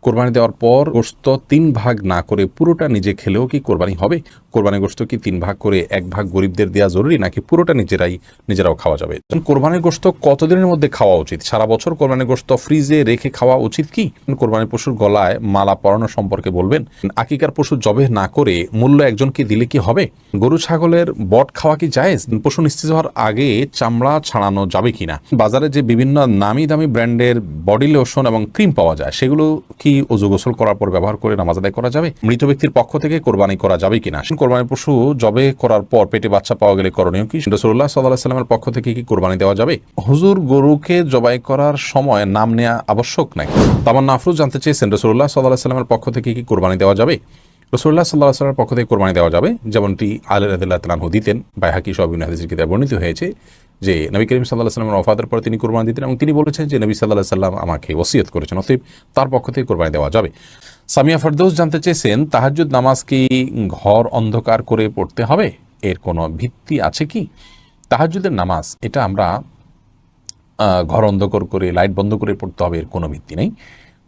কোরবানি দেওয়ার পর গোশত 3 ভাগ না করে পুরোটা নিজে খেলেও কি কোরবানি হবে? কোরবানি গোশত কি 3 ভাগ করে 1 ভাগ গরিবদের দেওয়া জরুরি, নাকি পুরোটা নিজেরাও খাওয়া যাবে? কোরবানির গোশত কতদিনের মধ্যে খাওয়া উচিত? সারা বছর কোরবানির গোশত ফ্রিজে রেখে খাওয়া উচিত কি? কোরবানির পশুর গলায় মালা পরানো সম্পর্কে বলবেন। আকিকার পশু জবেহ না করে মূল্য একজনকে দিলে কি হবে? গরু ছাগলের বট খাওয়া কি জায়েজ? পশু নিস্তেজ হওয়ার আগে চামড়া ছাড়ানো যাবে কিনা? বাজারে যে বিভিন্ন নামি দামি ব্র্যান্ডের বডি লোশন এবং ক্রিম পাওয়া যায়, সেগুলো কি ওযু গোসল করার পর ব্যবহার করে নামাজ আদায় করা যাবে? মৃত ব্যক্তির পক্ষ থেকে কোরবানি করা যাবে কিনা? কোরবানির পশু জবে করার পর পেটে বাচ্চা পাওয়া গেলে করণীয় কি? রাসূলুল্লাহ সাল্লাল্লাহু আলাইহি ওয়াসাল্লামের পক্ষ থেকে কি কোরবানি দেওয়া যাবে? হুজুর, গরুকে জবাই করার সময় নাম নেওয়া আবশ্যক নাকি? তামান্না আফরোজ জানতে চেয়েছেন, রাসূলুল্লাহ সাল্লাল্লাহু আলাইহি ওয়াসাল্লামের পক্ষ থেকে কি কোরবানি দেওয়া যাবে? রাসূলুল্লাহ সাল্লাল্লাহু আলাইহি ওয়াসাল্লামের পক্ষ থেকে কোরবানি দেওয়া যাবে, যেমনটি আলী রাদিয়াল্লাহু তাআলা আনহু দিতেন। বাইহাকী সহ বিভিন্ন হাদিসের কিতাবে বর্ণিত হয়েছে যে নবী করিম সাল্লাল্লাহু আলাইহি ওয়াসাল্লামের ওফাতের পরে তিনি কোরবানি দিতেন এবং তিনি বলেছেন যে নবী সাল্লাল্লাহু আলাইহি ওয়াসাল্লাম আমাকে ওসিয়ত করেছেন, অতএব তার পক্ষ থেকে কোরবানি দেওয়া যাবে। সামিয়া ফেরদৌস জানতে চেয়েছেন, তাহাজ্জুদ নামাজ কি ঘর অন্ধকার করে পড়তে হবে? এর কোনো ভিত্তি আছে কি? তাহাজ্জুদের নামাজ এটা আমরা ঘর অন্ধকার করে লাইট বন্ধ করে পড়তে হবে, এর কোনো ভিত্তি নেই।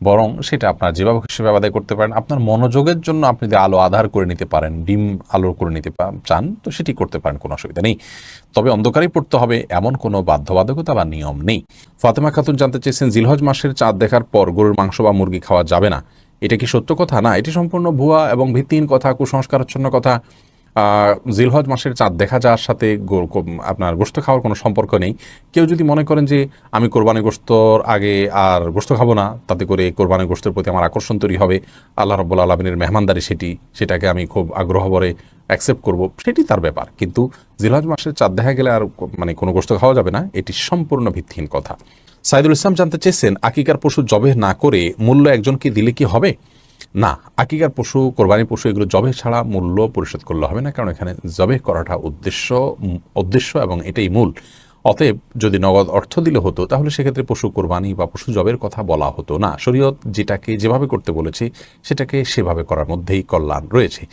বরং সেটা আপনার যেভাবে সেভাবে আদায় করতে পারেন। আপনার মনোযোগের জন্য আপনি যদি আলো আধার করে নিতে পারেন, ডিম আলো করে নিতে চান, তো সেটি করতে পারেন, কোনো অসুবিধা নেই। তবে অন্ধকারেই পড়তে হবে এমন কোনো বাধ্যবাধকতা বা নিয়ম নেই। ফাতেমা খাতুন জানতে চেয়েছেন, জিলহজ মাসের চাঁদ দেখার পর গরুর মাংস বা মুরগি খাওয়া যাবে না, এটা কি সত্য কথা? না, এটি সম্পূর্ণ ভুয়া এবং ভিত্তিহীন কথা, কুসংস্কারাচ্ছন্ন কথা। জিলহজ মাসের চাঁদ দেখা যাওয়ার সাথে আপনার গোশত খাওয়ার কোনো সম্পর্ক নেই। কেউ যদি মনে করেন যে আমি কোরবানি গোশতর আগে আর গোশত খাবো না, তাতে করে কোরবানি গোশতের প্রতি আমার আকর্ষণ তৈরি হবে, আল্লাহ রাব্বুল আলামিনের মেহমানদারি সেটাকে আমি খুব আগ্রহ ভরে অ্যাকসেপ্ট করব, সেটি তার ব্যাপার। কিন্তু জিলহজ মাসের চাঁদ দেখা গেলে আর কোনো গোশত খাওয়া যাবে না, এটি সম্পূর্ণ ভিত্তিহীন কথা। সাইদুল ইসলাম জানতে চেয়েছেন, আকিকার পশু জবেহ না করে মূল্য একজনকে দিলে কি হবে? না, আকিকার পশু, কোরবানির পশু এগুলো জবেহ ছাড়া মূল্য পরিশোধ করলে হবে না, কারণ এখানে জবেহ করাটা উদ্দেশ্য এবং এটাই মূল। অতএব যদি নগদ অর্থ দিলে হতো, তাহলে সেক্ষেত্রে পশু কোরবানি বা পশু জবের কথা বলা হতো না। শরীয়ত যেটাকে যেভাবে করতে বলেছে সেটাকে সেভাবে করার মধ্যেই কল্যাণ রয়েছে।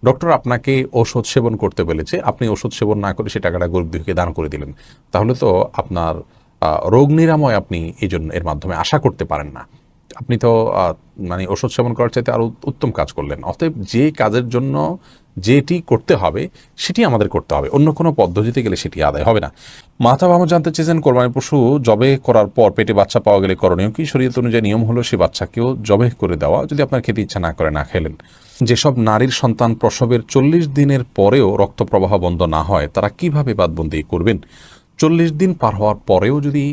ডক্টর আপনাকে ঔষধ সেবন করতে বলেছে, আপনি ওষুধ সেবন না করে সে টাকাটা গরিব দুঃখীকে দান করে দিলেন, তাহলে তো আপনার রোগ নিরাময় আপনি এর মাধ্যমে আশা করতে পারেন না। আপনি তো ওষুধ সেবন করার চাইতে আরও উত্তম কাজ করলেন। অতএব যে কাজের জন্য যেটি করতে হবে সেটি আমাদের করতে হবে, অন্য কোনো পদ্ধতিতে গেলে সেটি আদায় হবে না। মাথা ভামো জানতে চেয়েছেন, কোরবানির পশু জবে করার পর পেটে বাচ্চা পাওয়া গেলে করণীয় কি? শরীয়ত অনুযায়ী নিয়ম হলো সে বাচ্চাকেও জবে করে দেওয়া, যদি আপনার খেতে ইচ্ছা না করে না খেলেন। যেসব নারীর সন্তান প্রসবের 40 দিনের পরেও রক্ত প্রবাহ বন্ধ না হয়, তারা কিভাবে বাদবন্দি করবেন? 40 দিন পার হওয়ার পরেও যদি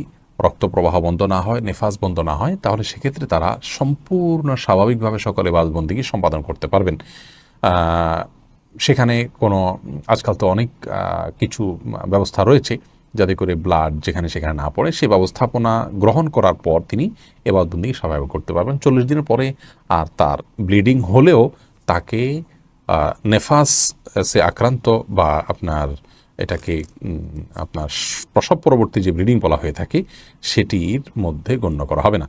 রক্ত প্রবাহ বন্ধ না হয়, নেফাস বন্ধ না হয়, তাহলে সেক্ষেত্রে তারা সম্পূর্ণ স্বাভাবিকভাবে সকলে বাদবন্দিকে সম্পাদন করতে পারবেন। সেখানে কোনো আজকাল তো অনেক কিছু ব্যবস্থা রয়েছে যাতে করে ব্লাড যেখানে সেখানে না পড়ে, সে ব্যবস্থাপনা গ্রহণ করার পর তিনি এ বাদবন্দিকে স্বাভাবিক করতে পারবেন। 40 দিনের পরে আর তার ব্লিডিং হলেও তাকে নেফাস আক্রান্ত বা এটাকে আপনার প্রসব পরবর্তী যে ব্লিডিং বলা হয়ে থাকে সেটির মধ্যে গণ্য করা হবে না।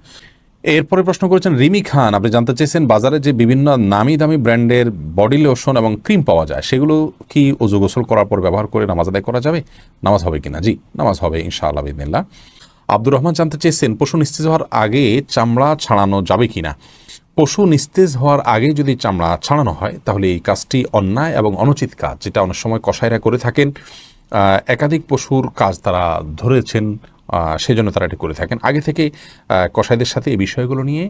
এরপরে প্রশ্ন করেছেন রিমি খান, আপনি জানতে চেয়েছেন, বাজারে যে বিভিন্ন নামি দামি ব্র্যান্ডের বডি লোশন এবং ক্রিম পাওয়া যায়, সেগুলো কি ওযু গোসল করার পর ব্যবহার করে নামাজ আদায় করা যাবে? নামাজ হবে কিনা? জি, নামাজ হবে ইনশাআল্লাহ বিদিনিল্লাহ। আব্দুর রহমান জানতে চেয়েছেন, পশু নিস্তেজ হওয়ার আগে চামড়া ছাড়ানো যাবে কিনা? পশু নিস্তেজ হওয়ার আগে যদি চামড়া ছাড়ানো হয়, তাহলে এই কাজটি অন্যায় এবং অনুচিত কাজ, যেটা অনেক সময় কসাইরা করে থাকেন। একাধিক পশুর কাজ তারা ধরেছেন, সেজন্য তারা এটি করে থাকেন। আগে থেকে কসাইদের সাথে এই বিষয়গুলো নিয়ে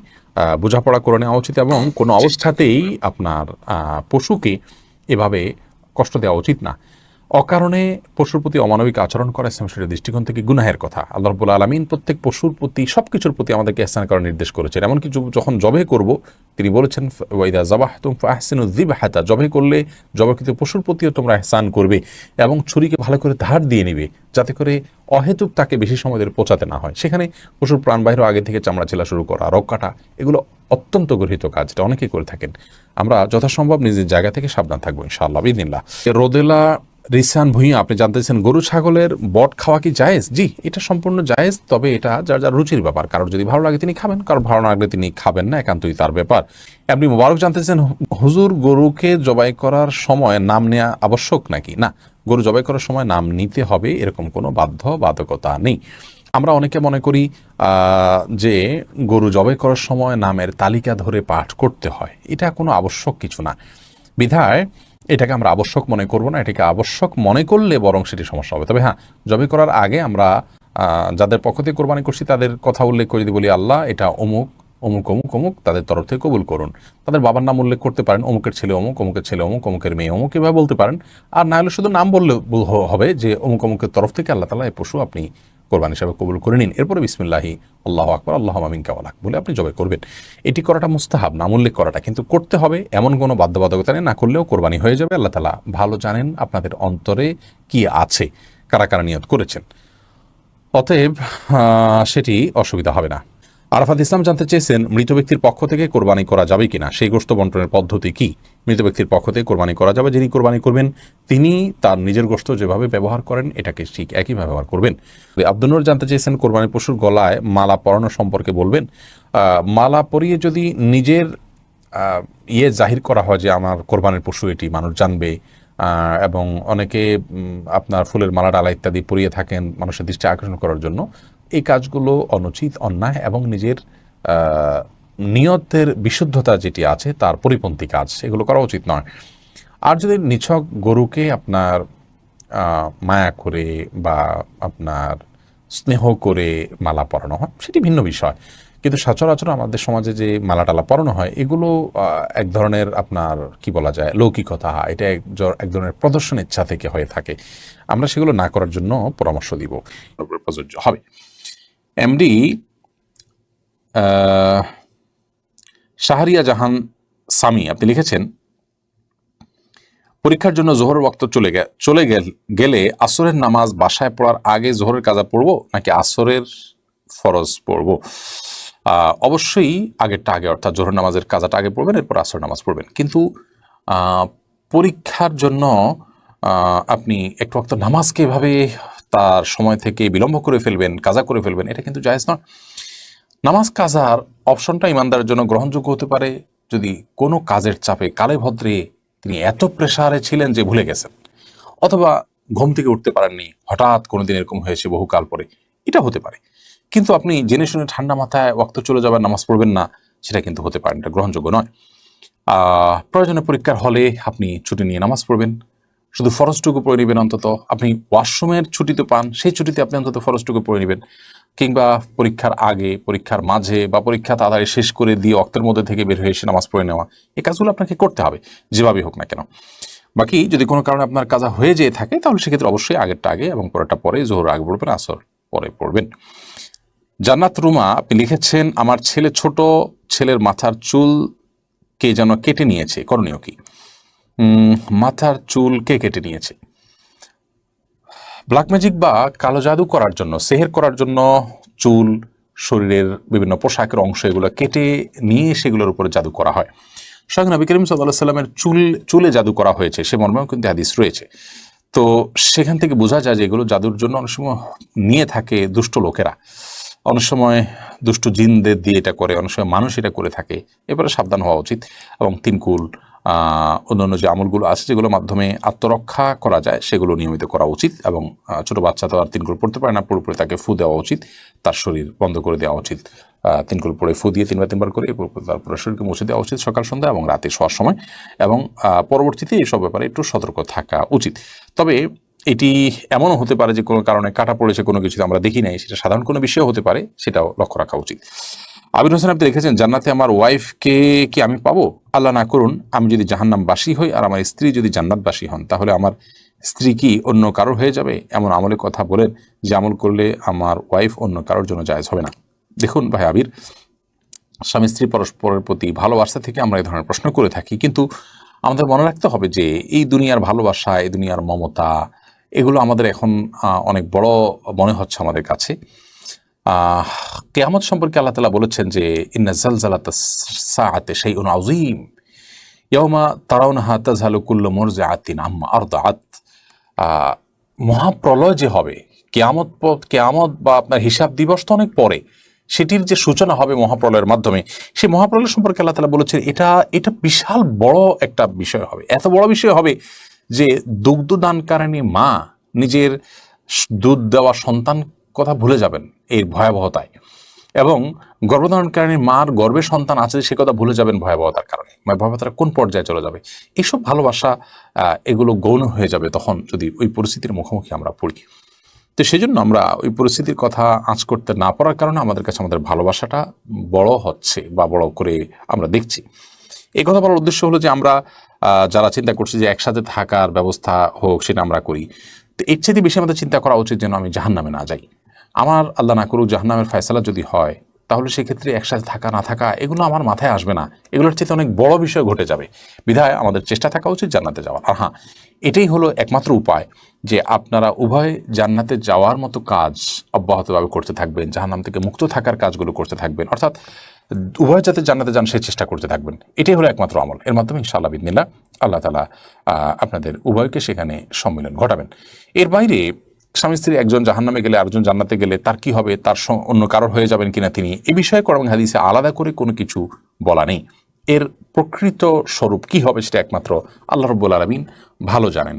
বোঝাপড়া করে নেওয়া উচিত এবং কোনো অবস্থাতেই আপনার পশুকে এভাবে কষ্ট দেওয়া উচিত না। অকারণে পশুর প্রতি অমানবিক আচরণ করা ইসলাম শরীয়তের দৃষ্টিকোণ থেকে গুনাহের কথা। আল্লাহ রাব্বুল আলামিন প্রত্যেক পশুর প্রতি, সব কিছুর প্রতি আমাদেরকে ইহসান করার নির্দেশ করেছেন। এমনকি যখন জবে করব, তিনি বলেছেন ওয়াইদা যাবাহতুম ফাহসিনু যিবহাতা, জবে করলে জবাকৃত পশুর প্রতিও তোমরা ইহসান করবে এবং ছুরিকে ভালো করে ধার দিয়ে নিবে, যাতে করে অহেতুক তাকে বেশি সময় ধরে পচাতে না হয়। সেখানে পশুর প্রাণ বাহির আগে থেকে চামড়া ছেলা শুরু করা, রগ কাটা, এগুলো অত্যন্ত গর্হিত কাজ, এটা অনেকেই করে থাকেন। আমরা যথাসম্ভব নিজের জায়গা থেকে সাবধান থাকবো ইনশাআল্লাহ বিদিনিল্লাহ। রোদেলা রিসান ভুঁইয়া, আপনি জানতেছেন, গরু ছাগলের বট খাওয়া কি জায়েজ? জি, এটা সম্পূর্ণ জায়েজ, তবে এটা যার যার রুচির ব্যাপার। কারোর যদি ভালো লাগে তিনি খাবেন, কারোর ভালো না লাগলে তিনি খাবেন না, একান্তই তার ব্যাপার। আপনি মোবারক জানতেছেন, হুজুর, গরুকে জবাই করার সময় নাম নেওয়া আবশ্যক নাকি? না, গরু জবাই করার সময় নাম নিতে হবে এরকম কোনো বাধ্যবাধকতা নেই। আমরা অনেকে মনে করি যে গরু জবাই করার সময় নামের তালিকা ধরে পাঠ করতে হয়, এটা কোনো আবশ্যক কিছু না। বিধায় এটাকে আমরা আবশ্যক মনে করব না। এটাকে আবশ্যক মনে করলে বরং সেটি সমস্যা হবে। তবে হ্যাঁ, জবাই করার আগে আমরা যাদের পক্ষ থেকে কোরবানি করছি তাদের কথা উল্লেখ করে দিই, বলি আল্লাহ এটা অমুক অমুক অমুক অমুক তাদের তরফ থেকে কবুল করুন। তাদের বাবার নাম উল্লেখ করতে পারেন, অমুকের ছেলে অমুক, অমুকের ছেলে অমুক, অমুকের মেয়ে অমুক, এভাবে বলতে পারেন। আর না হলে শুধু নাম বললে হবে যে অমুক অমুকের তরফ থেকে আল্লাহ তাআলা এই পশু আপনি কোরবানি হিসাবে কবুল করে নিন। এরপরে বিসমিল্লাহি আল্লাহু আকবার আল্লাহুম্মা মিনকা ওয়া লাক বলে আপনি জবাই করবেন। এটি করাটা মুস্তাহাব, নাম উল্লেখ করাটা, কিন্তু করতে হবে এমন কোনো বাধ্যবাধকতা নেই। না করলেও কোরবানি হয়ে যাবে। আল্লাহ তাআলা ভালো জানেন আপনাদের অন্তরে কি আছে, কারা কারা নিয়ত করেছেন। অতএব সেটি অসুবিধা হবে না। আরাফাত ইসলাম জানতে চেয়েছেন, মৃত ব্যক্তির পক্ষ থেকে কোরবানি করা যাবে কিনা, সেই গোশত বন্টনের পদ্ধতি কি? মৃত ব্যক্তির পক্ষ থেকে কোরবানি করা যাবে। যিনি কোরবানি করবেন তিনি তার নিজের গোশত যেভাবে ব্যবহার করেন এটাকে ঠিক একইভাবে ব্যবহার করবেন। আব্দুল নূর জানতে চেয়েছেন, কোরবানির পশুর গলায় মালা পরানো সম্পর্কে বলবেন। মালা পরিয়ে যদি নিজের জাহির করা হয় যে আমার কোরবানির পশু এটি, মানুষ জানবে, এবং অনেকে আপনার ফুলের মালা ডালা ইত্যাদি পরিয়ে থাকেন মানুষের দৃষ্টি আকর্ষণ করার জন্য, এই কাজগুলো অনুচিত, অন্যায় এবং নিজের নিয়তের বিশুদ্ধতা যেটি আছে তার পরিপন্থী কাজ, এগুলো করা উচিত নয়। আর যদি নিছক গরুকে আপনার মায়া করে বা আপনার স্নেহ করে মালা পরানো হয় সেটি ভিন্ন বিষয়। কিন্তু সচরাচর আমাদের সমাজে যে মালা টালা পরানো হয় এগুলো এক ধরনের আপনার কি বলা যায় লৌকিকতা, এটা এক ধরনের প্রদর্শন ইচ্ছা থেকে হয়ে থাকে। আমরা সেগুলো না করার জন্য পরামর্শ দিব, প্রযোজ্য হবে। এমডি শাহরিয়া জাহান সামি আপনি লিখেছেন, পরীক্ষার জন্য জোহরের ওয়াক্ত চলে গেলে আসরের নামাজ বাসায় পড়ার আগে জোহরের কাজা পড়বো নাকি আসরের ফরজ পড়বো? অবশ্যই আগেরটা আগে, অর্থাৎ জোহর নামাজের কাজাটা আগে পড়বেন, এরপর আসর নামাজ পড়বেন। কিন্তু পরীক্ষার জন্য আপনি একটু ওয়াক্ত নামাজকে এভাবে তার সময় থেকে বিলম্ব করে ফেলবেন, কাজা করে ফেলবেন, এটা কিন্তু জায়েজ নয়। নামাজ কাজার অপশনটা ইমানদারের জন্য গ্রহণযোগ্য হতে পারে যদি কোনো কাজের চাপে কালে ভদ্রে তিনি এত প্রেসারে ছিলেন যে ভুলে গেছেন, অথবা ঘুম থেকে উঠতে পারেননি, হঠাৎ কোনোদিন এরকম হয়েছে বহুকাল পরে, এটা হতে পারে। কিন্তু আপনি জেনে শুনে ঠান্ডা মাথায় ওয়াক্ত চলে যাবেন, নামাজ পড়বেন না, সেটা কিন্তু হতে পারে, এটা গ্রহণযোগ্য নয়। প্রয়োজনে পরীক্ষার হলে আপনি ছুটি নিয়ে নামাজ পড়বেন, শুধু ফরজটুকু পড়ে নেবেন। অন্তত আপনি ওয়াশরুমের ছুটি তো পান, সেই ছুটিতে আপনি অন্তত ফরজটুকু পড়ে নেবেন। কিংবা পরীক্ষার আগে, পরীক্ষার মাঝে বা পরীক্ষা তাড়াতাড়ি শেষ করে দিয়ে অক্তের মধ্যে থেকে বের হয়ে এসে নামাজ পড়ে নেওয়া, এই কাজগুলো আপনাকে করতে হবে যেভাবে হোক না কেন। বাকি যদি কোনো কারণে আপনার কাজা হয়ে যেয়ে থাকে তাহলে সেক্ষেত্রে অবশ্যই আগেরটা আগে এবং পরেরটা পরে, জোহর আগে পড়বেন, আসর পরে পড়বেন। জান্নাত রুমা আপনি লিখেছেন, আমার ছেলে ছোট ছেলের মাথার চুল কে যেন কেটে নিয়েছে, করণীয় কি? মাথার চুল কে কেটে নিয়েছে? ব্ল্যাক ম্যাজিক বা কালো জাদু করার জন্য, সেহের করার জন্য চুল, শরীরের বিভিন্ন পোশাকের অংশ এগুলো কেটে নিয়ে সেগুলোর উপরে জাদু করা হয়। স্বয়ং নবী করিম সাল্লাল্লাহু আলাইহি সাল্লামের চুলে জাদু করা হয়েছে, সে মর্মেও কিন্তু হাদিস রয়েছে। তো সেখান থেকে বোঝা যায় যে এগুলো জাদুর জন্য অনেক সময় নিয়ে থাকে দুষ্ট লোকেরা, অনেক সময় দুষ্ট জিনদের দিয়ে এটা করে, অনেক সময় মানুষ এটা করে থাকে। এবারে সাবধান হওয়া উচিত। এবং তিনকুল অন্যান্য যে আমলগুলো আছে যেগুলোর মাধ্যমে আত্মরক্ষা করা যায় সেগুলো নিয়মিত করা উচিত। এবং ছোট বাচ্চা তো আর তিনকুল পড়তে পারে না, পুরোপুরি তাকে ফু দেওয়া উচিত, তার শরীর বন্ধ করে দেওয়া উচিত। তিনকুল পরে ফু দিয়ে তিনবার করে তারপরে শরীরকে মুছে দেওয়া উচিত সকাল সন্ধ্যা এবং রাতে শোয়ার সময়। এবং পরবর্তীতে এইসব ব্যাপারে একটু সতর্ক থাকা উচিত। তবে এটি এমনও হতে পারে যে কোনো কারণে কাটা পড়েছে, কোনো কিছু আমরা দেখি নাই, সেটা সাধারণ কোনো বিষয় হতে পারে, সেটাও লক্ষ্য রাখা উচিত। আবির হোসেন আপনি লিখেছেন, জান্নাতে আমার ওয়াইফকে কি আমি পাবো? আল্লাহ না করুন আমি যদি জাহান্নামবাসী হই আর আমার স্ত্রী যদি জান্নাতবাসী হন, তাহলে আমার স্ত্রী কি অন্য কারোর হয়ে যাবে? এমন আমলের কথা বলেন যে আমল করলে আমার ওয়াইফ অন্য কারোর জন্য জায়েজ হবে না। দেখুন ভাই আবির, স্বামী স্ত্রী পরস্পরের প্রতি ভালোবাসা থেকে আমরা এই ধরনের প্রশ্ন করে থাকি, কিন্তু আমাদের মনে রাখতে হবে যে এই দুনিয়ার ভালোবাসা, এই দুনিয়ার মমতা, এগুলো আমাদের এখন অনেক বড় মনে হচ্ছে আমাদের কাছে। কিয়ামত সম্পর্কে আল্লাহ তাআলা বলেছেন যে ইন্না জালজালাতাস সাআতি শাইউন আযীম ইয়াওমা তারাউনাহা তাযহালু কুল্লু মুরজিআতিন আম্মা আরদাআত। মহাপ্রলয় যে হবে, কিয়ামত বা আপনার হিসাব দিবস তো অনেক পরে, সেটির যে সূচনা হবে মহাপ্রলয়ের মাধ্যমে, সেই মহাপ্রলয় সম্পর্কে আল্লাহ তাআলা বলেছেন এটা বিশাল বড় একটা বিষয় হবে। এত বড় বিষয় হবে যে দুগ্ধদানকারিণী মা নিজের দুধ দেওয়া সন্তান কথা ভুলে যাবেন এর ভয়াবহতায়, এবং গর্ভধারণকারী মার গর্ভে সন্তান আছে সে কথা ভুলে যাবেন ভয়াবহতার কারণে, মানে ভয়াবহতার কোন পর্যায়ে চলে যাবে। এইসব ভালোবাসা এগুলো গৌণ হয়ে যাবে তখন যদি ওই পরিস্থিতির মুখোমুখি আমরা পড়ি। তো সেই জন্য আমরা ওই পরিস্থিতির কথা আঁচ করতে না পারার কারণে আমাদের কাছে আমাদের ভালোবাসাটা বড় হচ্ছে বা বড় করে আমরা দেখছি। এই কথা বলার উদ্দেশ্য হলো যে আমরা যারা চিন্তা করছি যে একসাথে থাকার ব্যবস্থা হোক সেটা আমরা করি, তো এর চেয়ে বেশি আমাদের চিন্তা করা উচিত যেন আমি জাহান্নামে না যাই। আমার আল্লাহ না করুক জাহান্নামের ফয়সালা যদি হয়, তাহলে সেক্ষেত্রে একসাথে থাকা না থাকা এগুলো আমার মাথায় আসবে না, এগুলোর চেয়ে অনেক বড় বিষয় ঘটে যাবে। বিধায় আমাদের চেষ্টা থাকা উচিত জান্নাতে যাওয়ার। আর হ্যাঁ, এটাই হলো একমাত্র উপায় যে আপনারা উভয় জান্নাতে যাওয়ার মতো কাজ অব্যাহতভাবে করতে থাকবেন, জাহান্নাম থেকে মুক্ত থাকার কাজগুলো করতে থাকবেন, অর্থাৎ উভয় যাতে জান্নাতে যান সেই চেষ্টা করতে থাকবেন। এটাই হলো একমাত্র আমল। এর মাধ্যমে ইনশাআল্লাহ বিদিনিল্লাহ আল্লাহ তাআলা আপনাদের উভয়কে সেখানে সম্মিলন ঘটাবেন। এর বাইরে স্বামী স্ত্রী একজন জাহান্নামে গেলে আরেকজন জান্নাতে গেলে তার কি হবে, তার অন্য কারোর হয়ে যাবেন কিনা তিনি, এ বিষয়ে কোরআন হাদিসে আলাদা করে কোনো কিছু বলা নেই। এর প্রকৃত স্বরূপ কি হবে সেটা একমাত্র আল্লাহ রাব্বুল আলামিন ভালো জানেন।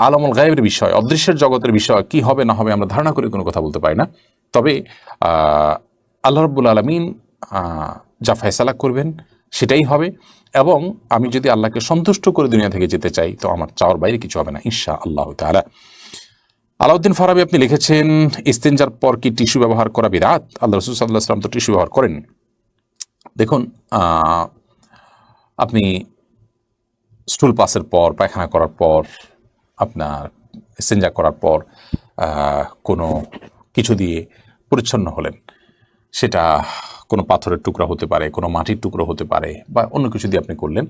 আলামুল গায়েবের বিষয়, অদৃশ্যের জগতের বিষয় কি হবে না হবে আমরা ধারণা করে কোনো কথা বলতে পারি না। তবে আল্লাহ রাব্বুল আলামিন যা ফয়সালা করবেন সেটাই হবে, এবং আমি যদি আল্লাহকে সন্তুষ্ট করে দুনিয়া থেকে যেতে চাই তো আমার চাওয়ার বাইরে কিছু হবে না ইনশাআল্লাহ তাআলা। আলাউদ্দিন ফারাবি আপনি লিখেছেন, ইস্তেঞ্জার পর কি টিস্যু ব্যবহার করা বিদআত? আল্লাহ রাসূল সাল্লাল্লাহু আলাইহি ওয়াসাল্লাম তো টিস্যু ব্যবহার করেন। দেখুন, আপনি স্টুল পাসের পর, পায়খানা করার পর, আপনার ইস্তেঞ্জা করার পর কোনো কিছু দিয়ে পরিচ্ছন্ন হলেন, সেটা কোনো পাথরের টুকরা হতে পারে, কোনো মাটির টুকরো হতে পারে, বা অন্য কিছু দিয়ে আপনি করলেন,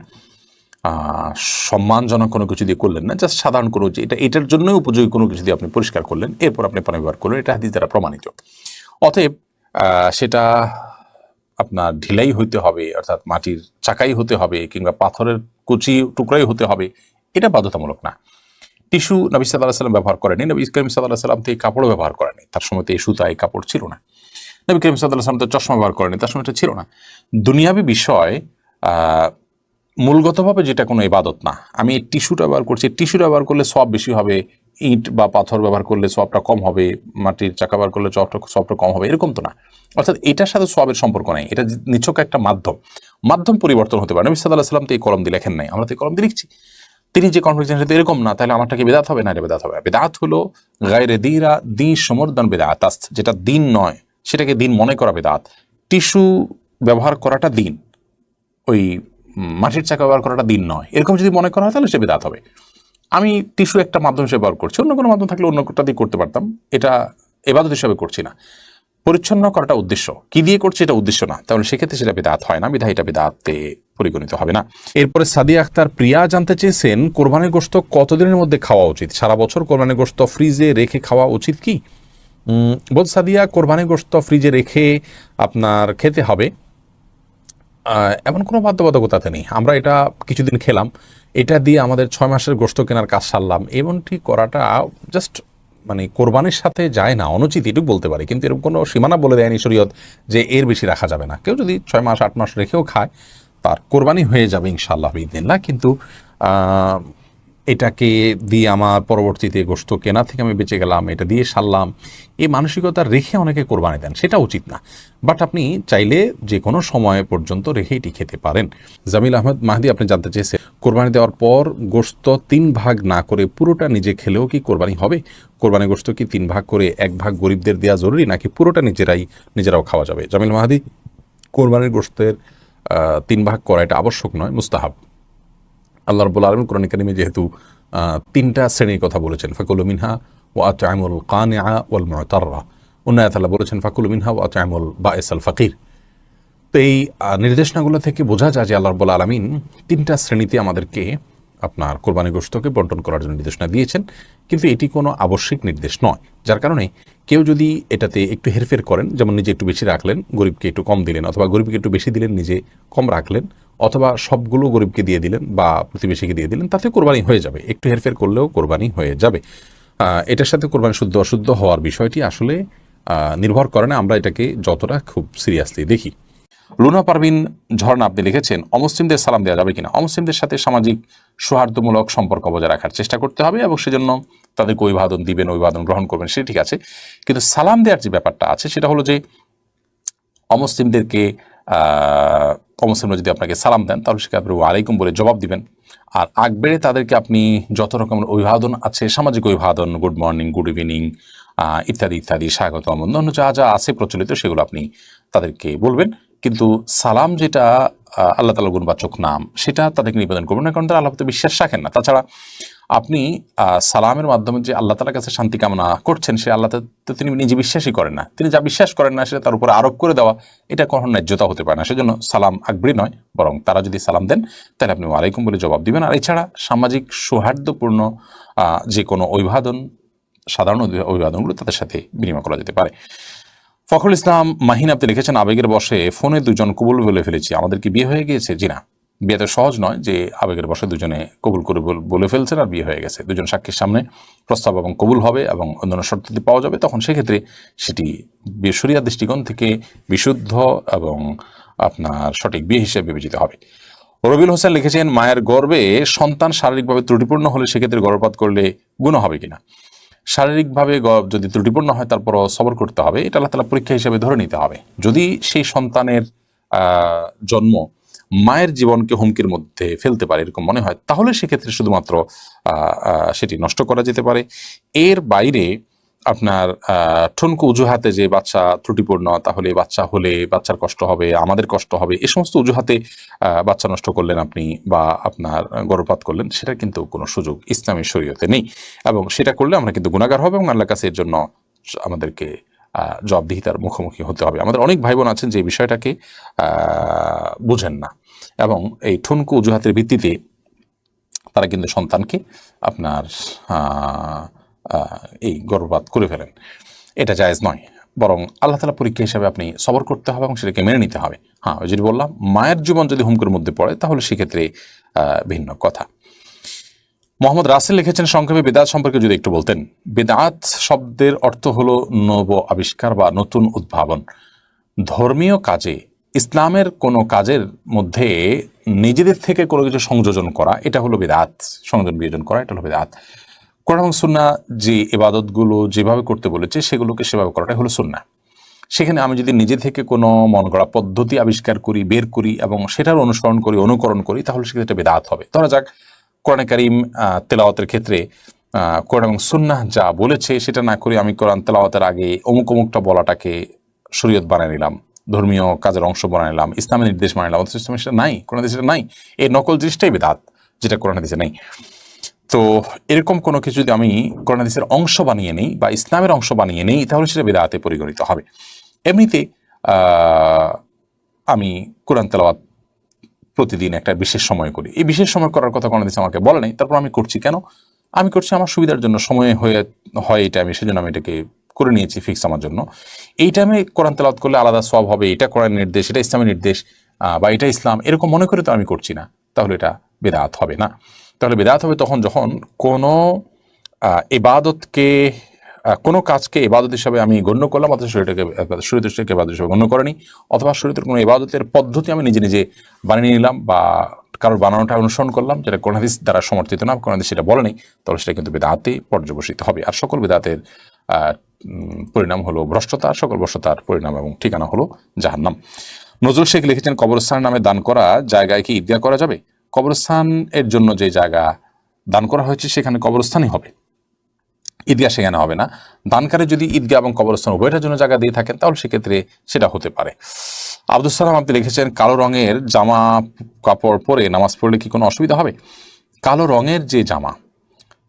সম্মানজনক কোনো কিছু দিয়ে করলেন না, জাস্ট সাধারণ কোনো যে এটার জন্যই উপযোগী কোনো কিছু দিয়ে আপনি পরিষ্কার করলেন, এরপর আপনি পানি ব্যবহার করলেন, এটা হাদিস দ্বারা প্রমাণিত। অতএব সেটা আপনার ঢিলাই হইতে হবে, অর্থাৎ মাটির চাকাই হতে হবে, কিংবা পাথরের কুচি টুকরাই হতে হবে, এটা বাধ্যতামূলক না। টিস্যু নবী সাল্লাল্লাহু আলাইহি ওয়াসাল্লাম ব্যবহার করেনি, নবী করিম সাল্লাল্লাহু আলাইহি ওয়াসাল্লাম থেকে কাপড়ও ব্যবহার করেনি, তার সময় তো এই সুতায় কাপড় ছিল না। নবী করিম সাল্লাল্লাহু আলাইহি ওয়াসাল্লাম তো চশমা ব্যবহার করেনি, তার সময় এটা ছিল না। দুনিয়াবী বিষয় মূলগতভাবে যেটা কোনো ইবাদত না। আমি এই টিস্যুটা ব্যবহার করছি, টিস্যুটা ব্যবহার করলে সওয়াব বেশি হবে, ইট বা পাথর ব্যবহার করলে সওয়াবটা কম হবে, মাটির চাকা ব্যবহার করলে সওয়াবটা কম হবে, এরকম তো না। অর্থাৎ এটার সাথে সওয়াবের সম্পর্ক নেই, এটা নিছক একটা মাধ্যম পরিবর্তন হতে পারে। নবী সাল্লাল্লাহু আলাইহি ওয়াসাল্লাম তো এই কলম দিয়ে লেখেন নাই, আমরা তো এই কলম দিয়ে লিখছি। তিনি যে কনফিডেন্স সাথে এরকম না, তাহলে আমারটা কি বিদআত হবে? না, এটা বিদআত হবে। বিদআত হলো গায়রে দীরা দিন সমর্দন বিদআত, যেটা দিন নয় সেটাকে দিন মনে করা বিদআত। টিস্যু ব্যবহার করাটা দিন, ওই মাটির চাকা ব্যবহার করাটা দিন নয়, এরকম যদি মনে করা হয় তাহলে সে বিদআত হবে। আমি টিস্যু একটা মাধ্যম হিসেবে ব্যবহার করছি, অন্য কোনো মাধ্যম থাকলে অন্য কোনটা দিয়ে করতে পারতাম, এটা ইবাদত হিসেবে করছি না। পরিচ্ছন্ন করাটা উদ্দেশ্য, কি দিয়ে করছে এটা উদ্দেশ্য না, তাহলে সেক্ষেত্রে সেটা বিদআত হয় না, বিধায় এটা বিদআতে পরিগণিত হবে না। এরপরে সাদিয়া আক্তার প্রিয়া জানতে চেয়েছেন, কোরবানির গোশত কতদিনের মধ্যে খাওয়া উচিত? সারা বছর কোরবানির গোশত ফ্রিজে রেখে খাওয়া উচিত কি? বল সাদিয়া, কোরবানির গোশত ফ্রিজে রেখে আপনার খেতে হবে এমন কোনো বাধ্যবাধকতাতে নেই। আমরা এটা কিছুদিন খেলাম, এটা দিয়ে আমাদের 6 মাসের গোশত কেনার কাজ সারলাম, এমনটি করাটা জাস্ট মানে কোরবানির সাথে যায় না, অনুচিত এটুকু বলতে পারি। কিন্তু এরকম কোনো সীমানা বলে দেয়নি শরীয়ত যে এর বেশি রাখা যাবে না। কেউ যদি 6 মাস 8 মাস রেখেও খায় তার কোরবানি হয়ে যাবে ইনশাআল্লাহ বিদিনিল্লাহ। কিন্তু এটাকে দিয়ে আমার পরবর্তীতে গোশত কেনা থেকে আমি বেঁচে গেলাম, এটা দিয়ে সারলাম, এই মানসিকতা রেখে অনেকে কোরবানি দেন, সেটা উচিত না। বাট আপনি চাইলে যে কোনো সময় পর্যন্ত রেখে এটি খেতে পারেন। জামিল আহমেদ মাহদি আপনি জানতে চেয়েছেন, কোরবানি দেওয়ার পর গোশত 3 ভাগ না করে পুরোটা নিজে খেলেও কি কোরবানি হবে? কোরবানি গোশত কি 3 ভাগ করে 1 ভাগ গরিবদের দেওয়া জরুরি, নাকি পুরোটা নিজেরাও খাওয়া যাবে? জামিল মাহদি, কোরবানির গোশতের 3 ভাগ করা এটা আবশ্যক নয়, মুস্তাহাব। আল্লাহ রাব্বুল আলামিন কোরআন কারীমে যেহেতু 3টা শ্রেণীর কথা বলেছেন, ফাকুলু মিনহা ওয়া আত'আমুল কানিআ ওয়াল মু'তাররা, অন্য আয়াতে আল্লাহ বলেছেন ফাকুলু মিনহা ওয়া আত'আমুল বাঈসাল ফাকির। তো এই নির্দেশনাগুলো থেকে বোঝা যায় যে আল্লাহ রাব্বুল আলামিন 3টা শ্রেণীতে আমাদেরকে আপনার কোরবানি গোশতকে বন্টন করার জন্য নির্দেশনা দিয়েছেন, কিন্তু এটি কোনো আবশ্যিক নির্দেশ নয়। যার কারণে কেউ যদি এটাতে একটু হেরফের করেন, যেমন নিজে একটু বেশি রাখলেন, গরিবকে একটু কম দিলেন, অথবা গরিবকে একটু বেশি দিলেন, নিজে কম রাখলেন, অথবা সবগুলো গরিবকে দিয়ে দিলেন বা প্রতিবেশীকে দিয়ে দিলেন, তাতে কোরবানি হয়ে যাবে। একটু হেরফের করলেও কোরবানি হয়ে যাবে। এটার সাথে কোরবানি শুদ্ধ অশুদ্ধ হওয়ার বিষয়টি আসলে নির্ভর করে না, আমরা এটাকে যতটা খুব সিরিয়াসলি দেখি। লুনা পারভিন ঝর্ণা আপনি লিখেছেন, অমুসলিমদের সালাম দেওয়া যাবে কিনা? অমুসলিমদের সাথে সামাজিক সৌহার্দ্যমূলক সম্পর্ক বজায় রাখার চেষ্টা করতে হবে, এবং সেজন্য তাদেরকে অভিবাদন দিবেন, অভিবাদন গ্রহণ করবেন, সেটা ঠিক আছে। কিন্তু সালাম দেওয়ার যে ব্যাপারটা আছে সেটা হলো যে অমুসলিমদেরকে অমুসলিমরা যদি আপনাকে সালাম দেন তাহলে সেটা আপনি ওয়ালাইকুম বলে জবাব দিবেন। আর আগ বেড়ে তাদেরকে আপনি যত রকমের অভিবাদন আছে, সামাজিক অভিবাদন, গুড মর্নিং, গুড ইভিনিং ইত্যাদি ইত্যাদি, স্বাগতম, অন্যান্য যা যা আছে প্রচলিত সেগুলো আপনি তাদেরকে বলবেন। কিন্তু সালাম যেটা আল্লাহ তাআলার গুণবাচক নাম, সেটা তাদেরকে নিবেদন করবেন না, কারণ তারা আল্লাহ প্রতি বিশ্বাস রাখেন না। তাছাড়া আপনি সালামের মাধ্যমে যে আল্লাহ তাআলার কাছে শান্তি কামনা করছেন, সে আল্লাহ তো তিনি নিজে বিশ্বাসই করেন না। তিনি যা বিশ্বাস করেন না সেটা তার উপরে আরোপ করে দেওয়া, এটা কখনো ন্যায্যতা হতে পারে না। সেজন্য সালাম আকবরী নয়, বরং তারা যদি সালাম দেন তাহলে আপনি ওয়ালাইকুম বলে জবাব দিবেন। আর এছাড়া সামাজিক সৌহার্দ্যপূর্ণ যে কোনো অভিবাদন, সাধারণ অভিবাদনগুলো তাদের সাথে বিনিময় করা যেতে পারে। ফখরুল ইসলাম মাহিন আপনি লিখেছেন, আবেগের বশে ফোনে দুজন কবুল বলে ফেলেছি, আমাদের কি বিয়ে হয়ে গিয়েছে? জি না, বিয়ে তো সহজ নয় যে আবেগের বশে দুজনে কবুল করে বলে ফেলছেন আর বিয়ে হয়ে গেছে। দুজন সাক্ষীর সামনে প্রস্তাব এবং কবুল হবে এবং অন্যান্য শর্ত যদি পাওয়া যাবে, তখন সেক্ষেত্রে সেটি শরিয়ার দৃষ্টিকোণ থেকে বিশুদ্ধ এবং আপনার সঠিক বিয়ে হিসেবে বিবেচিত হবে। রবিউল হোসেন লিখেছেন, মায়ের গর্ভে সন্তান শারীরিকভাবে ত্রুটিপূর্ণ হলে সেক্ষেত্রে গর্ভপাত করলে গুনাহ হবে কিনা? শারীরিকভাবে যদি ত্রুটিপূর্ণ হয় তারপরও সবর করতে হবে, এটা আল্লাহ তাআলা পরীক্ষা হিসেবে ধরে নিতে হবে। যদি সেই সন্তানের জন্ম মায়ের জীবনকে হুমকির মধ্যে ফেলতে পারে এরকম মনে হয়, তাহলে সেক্ষেত্রে শুধুমাত্র সেটি নষ্ট করা যেতে পারে। এর বাইরে আপনার ঠুনকো অজুহাতে যে বাচ্চা ত্রুটিপূর্ণ, তাহলে বাচ্চা হলে বাচ্চার কষ্ট হবে, আমাদের কষ্ট হবে, এ সমস্ত অজুহাতে বাচ্চা নষ্ট করলেন আপনি বা আপনার গর্ভপাত করলেন, সেটা কিন্তু কোনো সুযোগ ইসলামী শরীয়তে নেই। এবং সেটা করলে আমরা কিন্তু গুনাহগার হবে এবং আল্লাহর কাছে এর জন্য আমাদেরকে জবাবদিহিতার মুখোমুখি হতে হবে। আমাদের অনেক ভাই বোন আছেন যে বিষয়টাকে বুঝেন না এবং এই ঠুনকো অজুহাতের ভিত্তিতে তারা কিন্তু সন্তানকে আপনার এই গর্ভপাত করে ফেলেন। এটা জায়েজ নয়, বরং আল্লাহ তাআলা পরীক্ষা হিসাবে আপনি সবর করতে হবে এবং সেটাকে মেনে নিতে হবে। হ্যাঁ, ওই যদি বললাম মায়ের জীবন যদি হুমকির মধ্যে পড়ে তাহলে সেক্ষেত্রে ভিন্ন কথা। মোহাম্মদ রাসেল লিখেছেন, সংক্ষেপে বেদাত সম্পর্কে যদি একটু বলতেন। বেদাত শব্দের অর্থ হলো নব আবিষ্কার বা নতুন উদ্ভাবন। ধর্মীয় কাজে ইসলামের কোনো কাজের মধ্যে নিজেদের থেকে কোনো কিছু সংযোজন করা, এটা হলো বেদাত। সংযোজন বিয়োজন করা, এটা হলো বেদাত। কোরআন এবং সুন্নাহ যে ইবাদতগুলো যেভাবে করতে বলেছে সেগুলোকে সেভাবে করাটাই হলো সুন্নাহ। সেখানে আমি যদি নিজে থেকে কোনো মন গড়া পদ্ধতি আবিষ্কার করি, বের করি এবং সেটার অনুসরণ করি, অনুকরণ করি, তাহলে সেক্ষেত্রে বেদাত হবে। ধরা যাক কোরআনে কারীম তেলাওয়াতের ক্ষেত্রে কোরআন এবং সুন্নাহ যা বলেছে সেটা না করে আমি কোরআন তেলাওয়াতের আগে অমুক অমুকটা বলাটাকে শরীয়ত বানায় নিলাম, ধর্মীয় কাজের অংশ বানায় নিলাম, ইসলামের নির্দেশ বানায় নিলাম, অথচ ইসলামে সেটা নাই, কোরআনে সেটা নাই। এই নকল জিনিসটাই বেদাত, যেটা কোরআনে হাদিসে নাই। তো এরকম কোনো কিছু যদি আমি কোরআন হাদিসের অংশ বানিয়ে নেই বা ইসলামের অংশ বানিয়ে নেই, তাহলে সেটা বেদাতে পরিগণিত হবে। এমনিতে আমি কোরআন তেলাওয়াত প্রতিদিন একটা বিশেষ সময় করি, এই বিশেষ সময় করার কথা কোরআন হাদিসে আমাকে বলে নাই, তারপর আমি করছি কেন? আমি করছি আমার সুবিধার জন্য, সময় হয় এই টাইমে, সেজন্য আমি এটাকে করে নিয়েছি ফিক্স আমার জন্য। এই টাইমে কোরআন তেলাওয়াত করলে আলাদা সওয়াব হবে, এটা কোরআনের নির্দেশ, এটা ইসলামের নির্দেশ বা এটা ইসলাম, এরকম মনে করে তো আমি করছি না, তাহলে এটা বেদাত হবে না। তাহলে বেদাত হবে তখন যখন কোনো ইবাদতকে, কোনো কাজকে ইবাদত হিসাবে আমি গণ্য করলাম, অথচ শরীয়তের ইবাদত হিসাবে গণ্য করেনি, অথবা শরীয়তের কোনো ইবাদতের পদ্ধতি আমি নিজে নিজে বানিয়ে নিলাম বা কারোর বানানোটা অনুসরণ করলাম, যেটা কোরআন হাদিস দ্বারা সমর্থিত না, কোরআন হাদিস সেটা বলে নেই, তাহলে সেটা কিন্তু বেদাতে পর্যবসিত হবে। আর সকল বেদাতের পরিণাম হলো ভ্রষ্টতা, সকল ভ্রষ্টতার পরিণাম এবং ঠিকানা হলো জাহান্নাম। নজরুল শেখ লিখেছেন, কবরস্থান নামে দান করা জায়গায় কি ঈদগাহ করা যাবে? কবরস্থান এর জন্য যে জায়গা দান করা হয়েছে সেখানে কবরস্থানই হবে, ঈদগাহ সেখানে হবে না। দানকারী যদি ঈদগাহ এবং কবরস্থান উভয়টার জন্য জায়গা দিয়ে থাকেন তাহলে সেক্ষেত্রে সেটা হতে পারে। আব্দুল সালাম আপনি লিখেছেন, কালো রঙের জামা কাপড় পরে নামাজ পড়লে কি কোনো অসুবিধা হবে? কালো রঙের যে জামা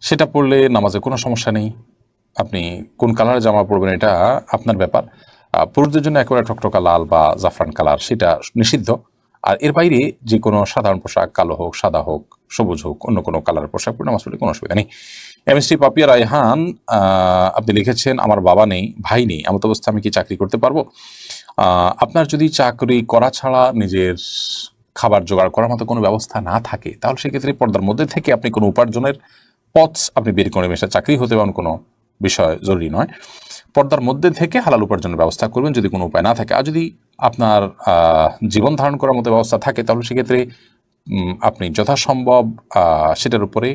সেটা পরলে নামাজে কোনো সমস্যা নেই। আপনি কোন কালারের জামা পরবেন এটা আপনার ব্যাপার। পুরুষদের জন্য একেবারে টকটকা লাল বা জাফরান কালার সেটা নিষিদ্ধ। আর এর বাইরে যে কোনো সাধারণ পোশাক, কালো হোক, সাদা হোক, সবুজ হোক, অন্য কোনো কালারের পোশাক পরে নামাজ পড়লে কোনো অসুবিধা নেই। এমএসটি পাপিয়া রায়হান আপনি লিখেছেন, আমার বাবা নেই, ভাই নেই, এমত অবস্থা আমি কি চাকরি করতে পারবো? আপনার যদি চাকরি করা ছাড়া নিজের খাবার জোগাড় করার মতো কোনো ব্যবস্থা না থাকে, তাহলে সেক্ষেত্রে পর্দার মধ্যে থেকে আপনি কোনো উপার্জনের পথ আপনি বের করে নেবেন। চাকরি হতে পারেন কোনো বিষয় জরুরি নয়, পর্দার মধ্যে থেকে হালাল উপার্জনের ব্যবস্থা করবেন যদি কোনো উপায় না থাকে। আর যদি আপনার জীবন ধারণ করার মতো ব্যবস্থা থাকে, তাহলে সেক্ষেত্রে আপনি যথাসম্ভব সেটার উপরে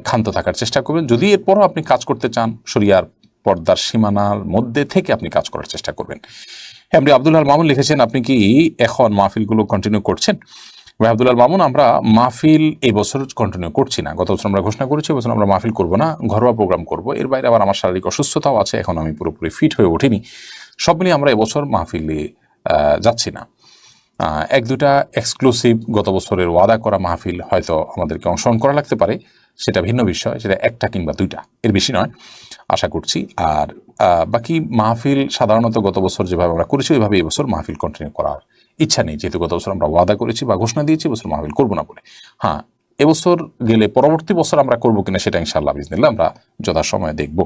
ক্ষান্ত থাকার চেষ্টা করবেন। যদি এরপরও আপনি কাজ করতে চান, শরিয়ার পর্দার সীমানার মধ্যে থেকে আপনি কাজ করার চেষ্টা করবেন। এমনি আব্দুল আল মামুন লিখেছেন, আপনি কি এখন মাহফিলগুলো কন্টিনিউ করছেন? ভাই আব্দুল আল মামুন, আমরা মাহফিল এবছর কন্টিনিউ করছি না। গত বছর আমরা ঘোষণা করেছি এবছর আমরা মাহফিল করব না, ঘরোয়া প্রোগ্রাম করব। এর বাইরে আবার আমার শারীরিক অসুস্থতাও আছে, এখন আমি পুরোপুরি ফিট হয়ে ওঠিনি। সব মিলিয়ে আমরা এবছর মাহফিলে যাচ্ছি না। এক দুটা এক্সক্লুসিভ গত বছরের ওয়াদা করা মাহফিল হয়তো আমাদেরকে অংশগ্রহণ করা লাগতে পারে, সেটা ভিন্ন বিষয়, সেটা একটা কিংবা দুইটা, এর বেশি নয় আশা করছি। আর বাকি মাহফিল সাধারণত গত বছর যেভাবে আমরা করেছি ওইভাবে এবছর মাহফিল কন্টিনিউ করার ইচ্ছা নেই, যেহেতু গত বছর আমরা ওয়াদা করেছি বা ঘোষণা দিয়েছি এবছর মাহফিল করবো না বলে। হ্যাঁ, এবছর গেলে পরবর্তী বছর আমরা করবো কিনা সেটা ইনশাআল্লাহ বিজনিল্লাহ আমরা যথাসময়ে দেখব।